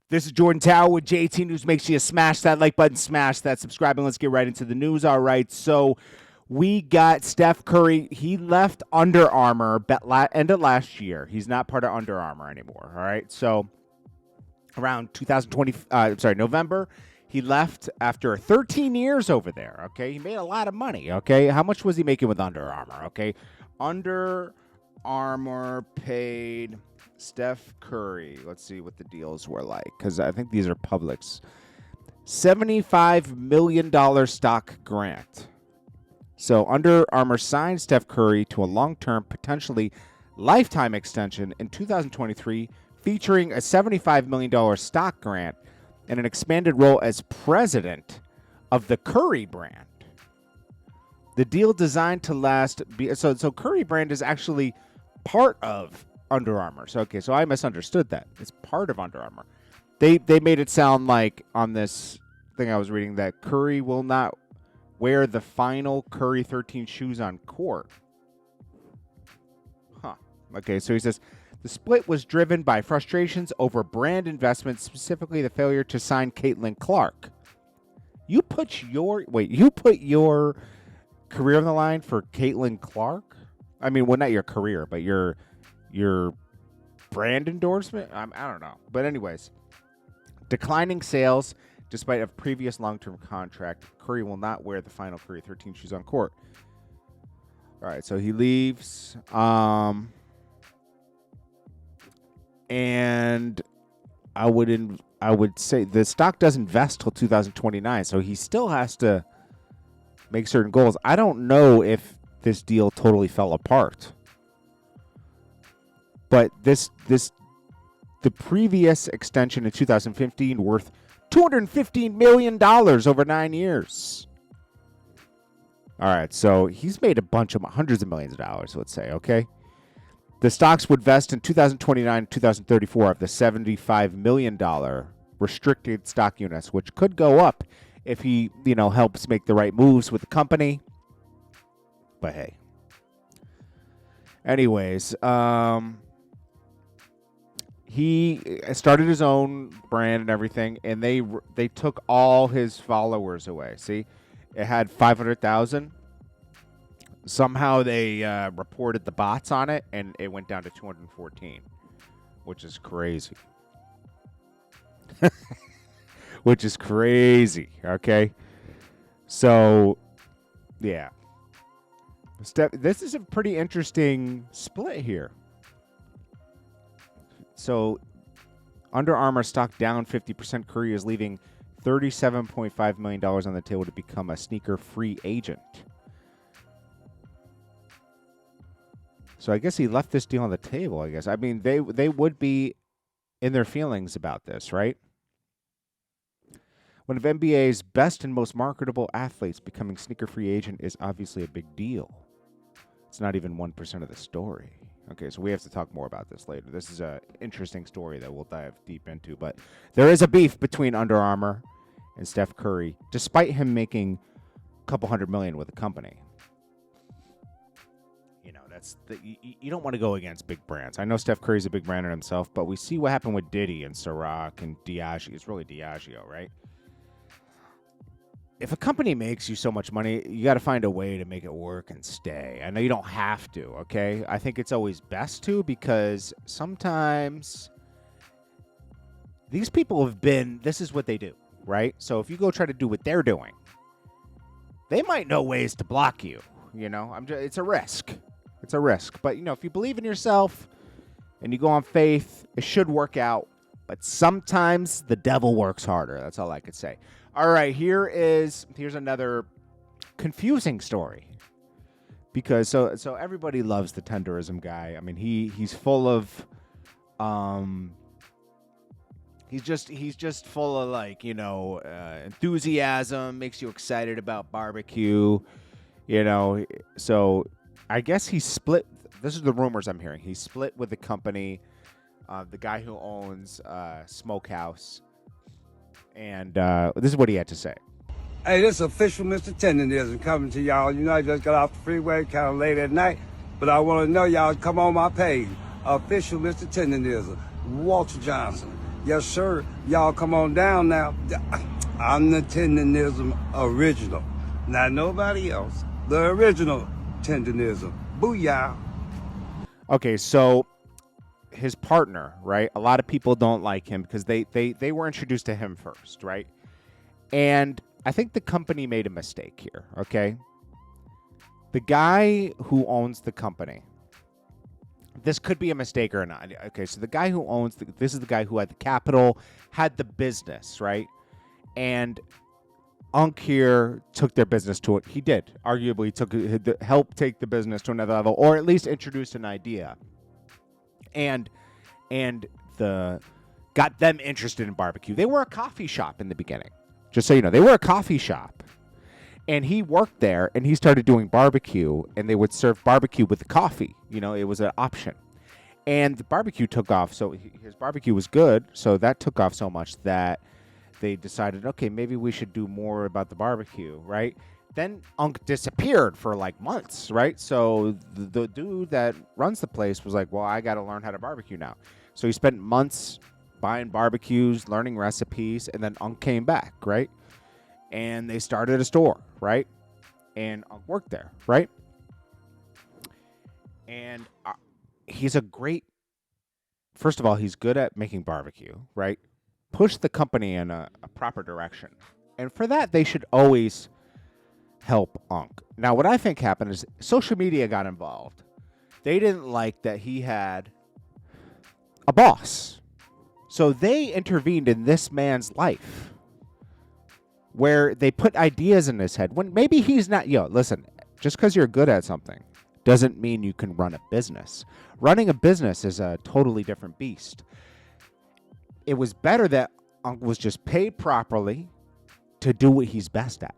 This is Jordan Tower with JT News. Make sure you smash that like button, smash that subscribe, and let's get right into the news. All right, so we got Steph Curry. He left Under Armour end of last year. He's not part of Under Armour anymore. All right, so around 2020, November, he left after 13 years over there. Okay, he made a lot of money. Okay, how much was he making with Under Armour? Okay, Under Armour paid Steph Curry. Let's see what the deals were like, because I think these are Publix. $75 million stock grant. So Under Armour signed Steph Curry to a long-term, potentially lifetime extension in 2023, featuring a $75 million stock grant and an expanded role as president of the Curry brand. The deal designed to last. So Curry brand is actually part of Under Armour. So I misunderstood that. It's part of Under Armour. They made it sound like on this thing I was reading that Curry will not wear the final Curry 13 shoes on court. Huh. Okay, so he says the split was driven by frustrations over brand investments, specifically the failure to sign Caitlin Clark. You put your career on the line for Caitlin Clark? I mean, well, not your career, but your brand endorsement? I don't know. But anyways, declining sales despite a previous long-term contract. Curry will not wear the final Curry 13 shoes on court. All right, so he leaves. And I would say the stock doesn't vest till 2029, so he still has to make certain goals. I don't know if this deal totally fell apart. But the previous extension in 2015 worth $215 million over 9 years. All right, so he's made hundreds of millions of dollars, let's say, okay? The stocks would vest in 2029 and 2034 of the $75 million restricted stock units, which could go up if he, helps make the right moves with the company. But hey. Anyways, he started his own brand and everything, and they took all his followers away. See, it had 500,000. Somehow they reported the bots on it, and it went down to 214, which is crazy. Which is crazy. Okay, so yeah, this is a pretty interesting split here. So, Under Armour stock down 50%. Curry is leaving $37.5 million on the table to become a sneaker-free agent. So, I guess he left this deal on the table, I guess. I mean, they would be in their feelings about this, right? One of NBA's best and most marketable athletes becoming sneaker-free agent is obviously a big deal. It's not even 1% of the story. Okay, so we have to talk more about this later. This is an interesting story that we'll dive deep into. But there is a beef between Under Armour and Steph Curry, despite him making a couple $100 million with the company. You don't want to go against big brands. I know Steph Curry's a big brand in himself, but we see what happened with Diddy and Ciroc and Diageo. It's really Diageo, right? If a company makes you so much money, you got to find a way to make it work and stay. I know you don't have to, okay? I think it's always best to, because sometimes these people this is what they do, right? So if you go try to do what they're doing, they might know ways to block you, it's a risk. It's a risk. But, if you believe in yourself and you go on faith, it should work out. But sometimes the devil works harder. That's all I could say. All right, here's another confusing story, because so everybody loves the Tendernism guy. I mean, he's full of he's just full of enthusiasm, makes you excited about barbecue, So I guess he split. This is the rumors I'm hearing. He split with the company, the guy who owns Smokehouse. And this is what he had to say. Hey, this is official Mr. Tendernism coming to y'all. I just got off the freeway kind of late at night, but I want to know y'all come on my page. Official Mr. Tendernism, Walter Johnson. Yes, sir. Y'all come on down now. I'm the Tendernism original. Not nobody else. The original Tendernism. Booyah. Okay, so his partner, right? A lot of people don't like him because they were introduced to him first, right? And I think the company made a mistake here, okay? The guy who owns the company, this could be a mistake or not. Okay, so the guy who owns, this is the guy who had the capital, had the business, right? And Unc here took their business to it. He did. Arguably helped take the business to another level, or at least introduced an idea. And got them interested in barbecue. They were a coffee shop in the beginning. Just so you know, they were a coffee shop. And he worked there, and he started doing barbecue, and they would serve barbecue with the coffee. You know, it was an option. And the barbecue took off, so his barbecue was good, so that took off so much that they decided, okay, maybe we should do more about the barbecue, right? Then Unc disappeared for like months, right? So the dude that runs the place was like, well, I got to learn how to barbecue now. So he spent months buying barbecues, learning recipes, and then Unc came back, right? And they started a store, right? And Unc worked there, right? And he's a great, first of all, he's good at making barbecue, right? Push the company in a proper direction. And for that, they should always help Unc. Now, what I think happened is social media got involved. They didn't like that he had a boss. So they intervened in this man's life, where they put ideas in his head when maybe he's not. Listen, just because you're good at something doesn't mean you can run a business. Running a business is a totally different beast. It was better that Unc was just paid properly to do what he's best at.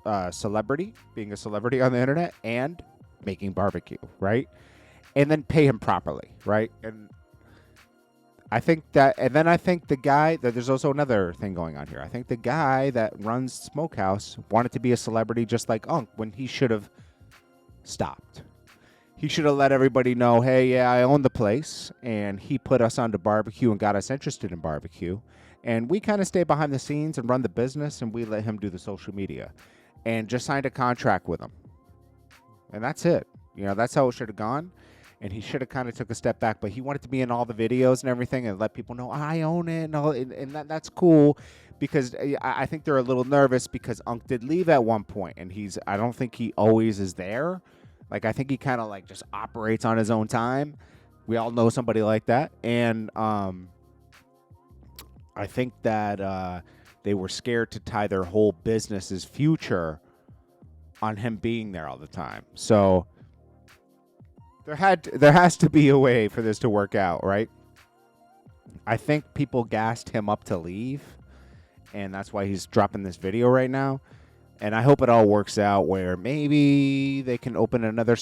Being a celebrity on the internet, and making barbecue, right? And then pay him properly, right? And I think the guy, that there's also another thing going on here. I think the guy that runs Smokehouse wanted to be a celebrity just like Unc, when he should have stopped. He should have let everybody know, hey, yeah, I own the place, and he put us onto barbecue and got us interested in barbecue. And we kind of stay behind the scenes and run the business, and we let him do the social media. And just signed a contract with him. And that's it. That's how it should have gone. And he should have kind of took a step back, but he wanted to be in all the videos and everything and let people know I own it, and that's cool, because I think they're a little nervous because Unc did leave at one point, and I don't think he always is there. Like, I think he kind of like just operates on his own time. We all know somebody like that, and I think that they were scared to tie their whole business's future on him being there all the time. So there has to be a way for this to work out, right? I think people gassed him up to leave, and that's why he's dropping this video right now. And I hope it all works out where maybe they can open another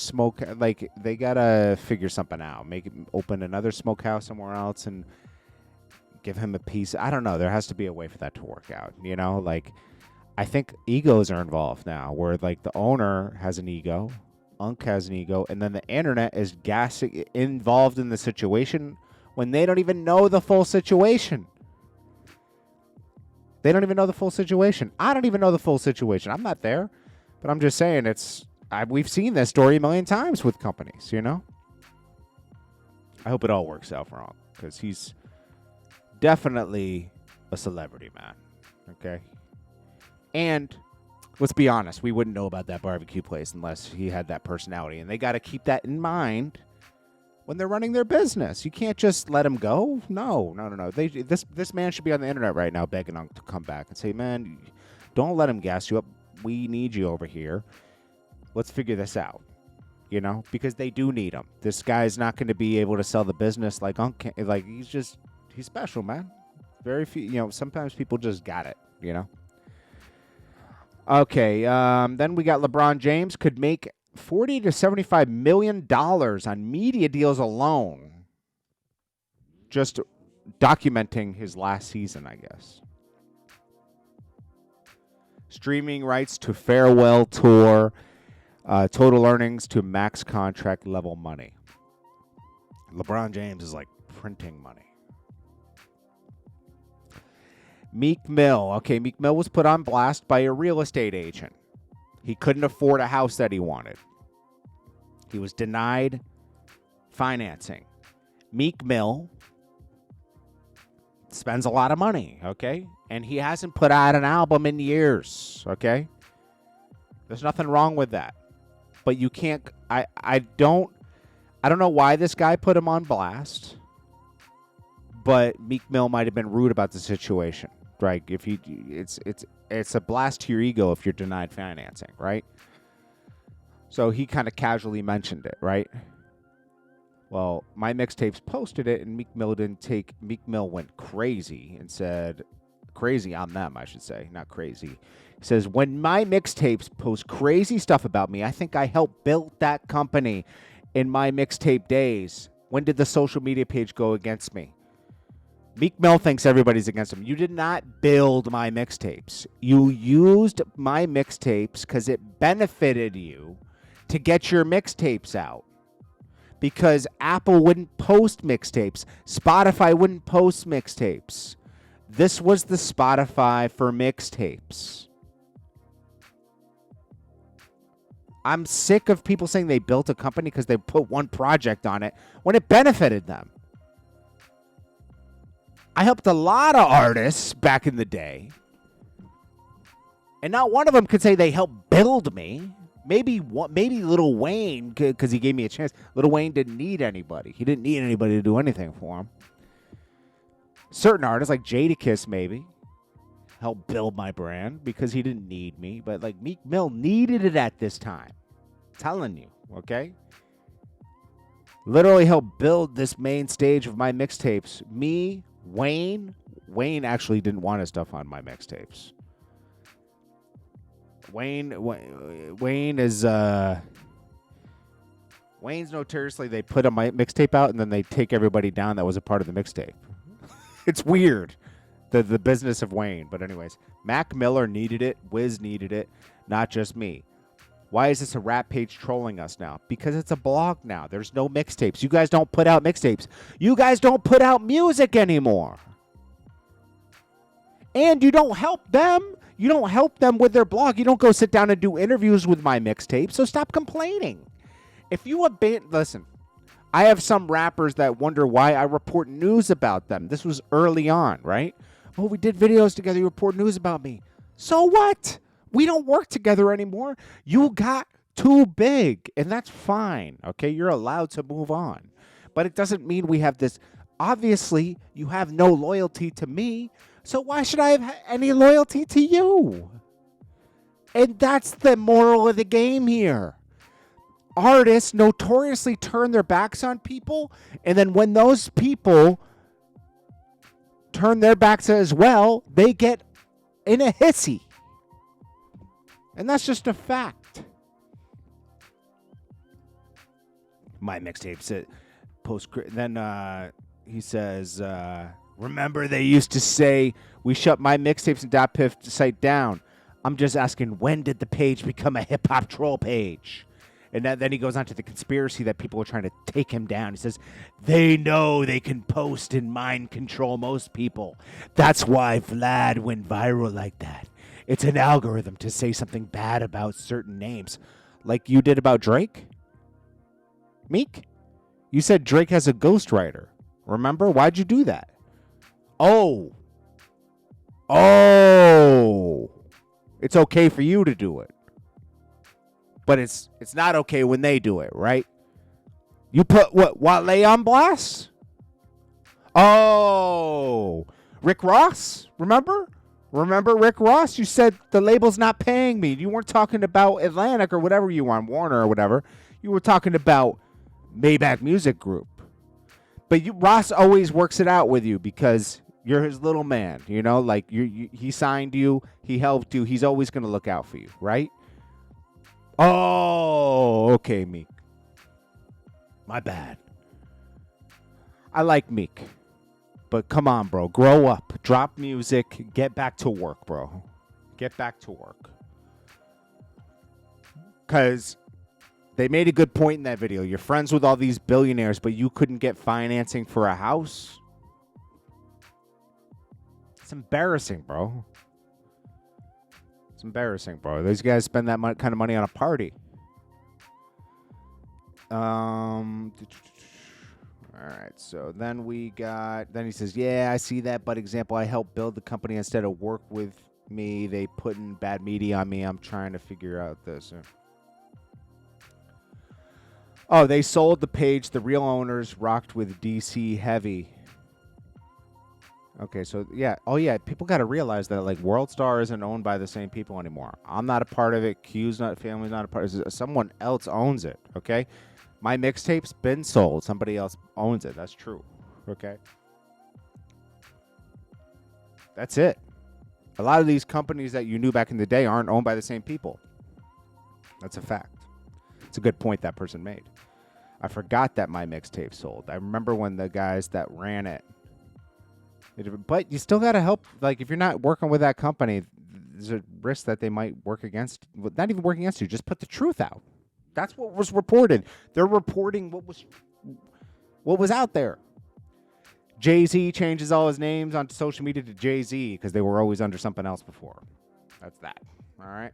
like, they gotta figure something out. Open another smokehouse somewhere else and give him a piece. I don't know. There has to be a way for that to work out. Like, I think egos are involved now, where like the owner has an ego, Unc has an ego, and then the internet is involved in the situation when they don't even know the full situation. They don't even know the full situation. I don't even know the full situation. I'm not there, but I'm just saying we've seen this story a million times with companies, I hope it all works out for Unc, because he's definitely a celebrity, man. Okay? And let's be honest, we wouldn't know about that barbecue place unless he had that personality. And they got to keep that in mind when they're running their business. You can't just let him go. No. This man should be on the internet right now begging Unc to come back and say, man, don't let him gas you up. We need you over here. Let's figure this out. Because they do need him. This guy's not going to be able to sell the business like Unc can. Like, he's special, man. Very few, sometimes people just got it, Okay, then we got LeBron James could make $40 to $75 million on media deals alone. Just documenting his last season, I guess. Streaming rights to farewell tour, total earnings to max contract level money. LeBron James is like printing money. Meek Mill. Okay, Meek Mill was put on blast by a real estate agent. He couldn't afford a house that he wanted. He was denied financing. Meek Mill spends a lot of money, okay? And he hasn't put out an album in years, okay? There's nothing wrong with that. But you can't I don't know why this guy put him on blast. But Meek Mill might have been rude about the situation. Right? If you it's a blast to your ego if you're denied financing, right? So he kind of casually mentioned it, right? Well, My Mixtapes posted it, and Meek Mill didn't take. Meek Mill went crazy and said, crazy on them, I should say, not crazy. He says, when My Mixtapes post crazy stuff about me, I think I helped build that company in my mixtape days. When did the social media page go against me? Meek Mill thinks everybody's against him. You did not build My Mixtapes. You used My Mixtapes because it benefited you to get your mixtapes out. Because Apple wouldn't post mixtapes. Spotify wouldn't post mixtapes. This was the Spotify for mixtapes. I'm sick of people saying they built a company because they put one project on it when it benefited them. I helped a lot of artists back in the day. And not one of them could say they helped build me. Maybe Lil Wayne, because he gave me a chance. Lil Wayne didn't need anybody. He didn't need anybody to do anything for him. Certain artists, like Jadakiss, maybe, helped build my brand because he didn't need me. But like Meek Mill needed it at this time. I'm telling you, okay? Literally helped build this main stage of My Mixtapes. Me, Wayne actually didn't want his stuff on My Mixtapes. Wayne is Wayne's notoriously, they put a mixtape out and then they take everybody down that was a part of the mixtape. It's weird, the business of Wayne. But anyways, Mac Miller needed it. Wiz needed it, not just me. Why is this a rap page trolling us now? Because it's a blog now. There's no mixtapes. You guys don't put out mixtapes. You guys don't put out music anymore. And you don't help them. You don't help them with their blog. You don't go sit down and do interviews with My Mixtape. So stop complaining. If you listen, I have some rappers that wonder why I report news about them. This was early on, right? Oh, we did videos together. You report news about me. So what? We don't work together anymore. You got too big, and that's fine. Okay, you're allowed to move on. But it doesn't mean we have this. Obviously, you have no loyalty to me. So why should I have any loyalty to you? And that's the moral of the game here. Artists notoriously turn their backs on people, and then when those people turn their backs as well, they get in a hissy. And that's just a fact. My Mixtapes post. Then he says, remember they used to say we shut My Mixtapes and .piff site down. I'm just asking, when did the page become a hip hop troll page? And then he goes on to the conspiracy that people are trying to take him down. He says, they know they can post and mind control most people. That's why Vlad went viral like that. It's an algorithm to say something bad about certain names. Like you did about Drake? Meek? You said Drake has a ghostwriter. Remember? Why'd you do that? Oh. It's okay for you to do it. But it's not okay when they do it, right? You put Wale on blast? Oh. Rick Ross? Remember Rick Ross? You said the label's not paying me. You weren't talking about Atlantic or whatever you were on, Warner or whatever. You were talking about Maybach Music Group. But Ross always works it out with you because you're his little man, you know? Like he signed you, he helped you. He's always going to look out for you, right? Oh, okay, Meek. My bad. I like Meek. But come on, bro. Grow up. Drop music. Get back to work, bro. Get back to work. Because they made a good point in that video. You're friends with all these billionaires, but you couldn't get financing for a house? It's embarrassing, bro. It's embarrassing, bro. These guys spend that kind of money on a party. All right, so then then he says, yeah, I see that, but example, I helped build the company instead of work with me. They put in bad media on me. I'm trying to figure out this. Oh, they sold the page. The real owners rocked with DC heavy. Okay, so yeah. Oh, yeah, people got to realize that, like, WorldStar isn't owned by the same people anymore. I'm not a part of it. Q's not, family's not a part of it. Someone else owns it, okay? My mixtape's been sold. Somebody else owns it. That's true, okay? That's it. A lot of these companies that you knew back in the day aren't owned by the same people. That's a fact. It's a good point that person made. I forgot that my mixtape sold. I remember when the guys that ran it. But you still got to help. Like, if you're not working with that company, there's a risk that they might work against. Not even working against you. Just put the truth out. That's what was reported. They're reporting what was out there. Jay-Z changes all his names on social media to Jay-Z because they were always under something else before. That's that. All right.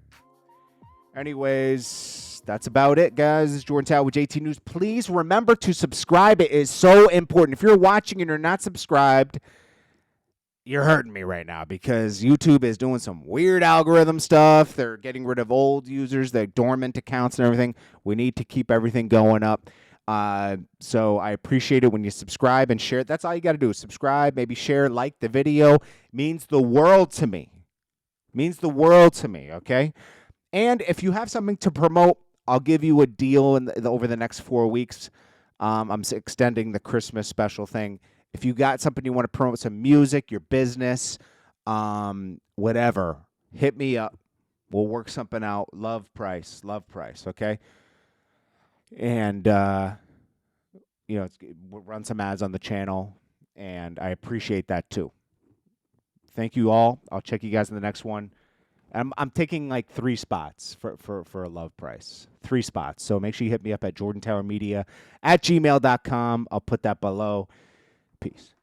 Anyways, that's about it, guys. This is Jordan Tower with JT News. Please remember to subscribe. It is so important. If you're watching and you're not subscribed, you're hurting me right now because YouTube is doing some weird algorithm stuff. They're getting rid of old users, their dormant accounts and everything. We need to keep everything going up. So I appreciate it when you subscribe and share. That's all you got to do is subscribe, maybe share, like the video. It means the world to me. It means the world to me, okay? And if you have something to promote, I'll give you a deal over the next 4 weeks. I'm extending the Christmas special thing. If you got something you want to promote, some music, your business, whatever, hit me up. We'll work something out. Love price, okay? And, we'll run some ads on the channel, and I appreciate that too. Thank you all. I'll check you guys in the next one. I'm taking like 3 spots for a love price. 3 spots. So make sure you hit me up at JordanTowerMedia at gmail.com. I'll put that below. Peace.